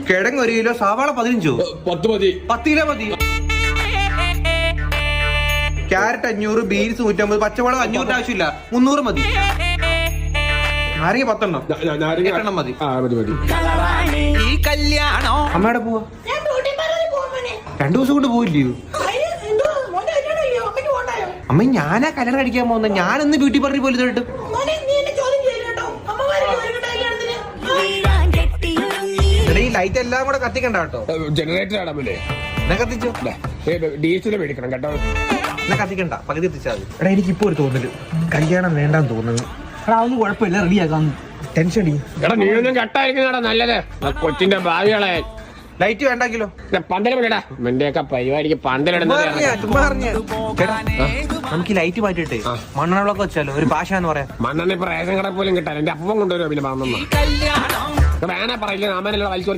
കിഴങ്ങ് 1 കിലോ, സവാള 15. 10 മതി. 10 കിലോ മതി. ക്യാരറ്റ് 500, ബീൻസ് 150, പച്ചമുളക് 500 ആവശ്യമില്ല, 300 മതി. നാരങ്ങ 10 എണ്ണം. 8 എണ്ണം മതി. ഈ കല്യാണോ അമ്മയുടെ പോവാ 2 ദിവസം കൊണ്ട് പോയില്ലയോ? അമ്മ ഞാനാ കല്യാണം കഴിക്കാൻ പോകുന്നത്. ഞാനൊന്ന് ബ്യൂട്ടി പാർലറിൽ പോലും തൊട്ട്. ഈ ലൈറ്റ് എല്ലാം കൂടെ കത്തിക്കണ്ട കേട്ടോ. ജനറേറ്റർ ആടാമല്ലേ എന്നാ കത്തിച്ചോ. ഡീസൽ മേടിക്കണം കേട്ടോ. എന്നാ കത്തിക്കണ്ട, പകുതി എത്തിച്ചാൽ മതി. എടാ എനിക്കിപ്പോ ഒരു തോന്നല്, കല്യാണം വേണ്ടാന്ന് തോന്നുന്നു. എടാ ഒന്നും കുഴപ്പമില്ല, റെഡിയാക്കാം. ടെൻഷൻ അടി. എടാ നീ ഒന്നും കെട്ടായിരിക്കുന്നതാ നല്ലത്. കൊച്ചിന്റെ ഭാവികളെ ലൈറ്റ് വേണ്ടെങ്കിലോ? പന്തലിടാ എന്റെയൊക്കെ പരിപാടിക്ക് പന്തലിടുന്നത്. നമുക്ക് ഈ ലൈറ്റ് മാറ്റിട്ടേ മണ്ണെണ്ണ വെച്ചാലോ, ഒരു ഭാഷ എന്ന് പറയാം. മണ്ണെണ്ണ ഇപ്പൊ റേഷൻ കട പോലും കിട്ടാൻ എന്റെ അപ്പം കൊണ്ടുവരുമോ പിന്നെ വേണേ പറയില്ല. അമ്മേനെല്ലാം വലിച്ചു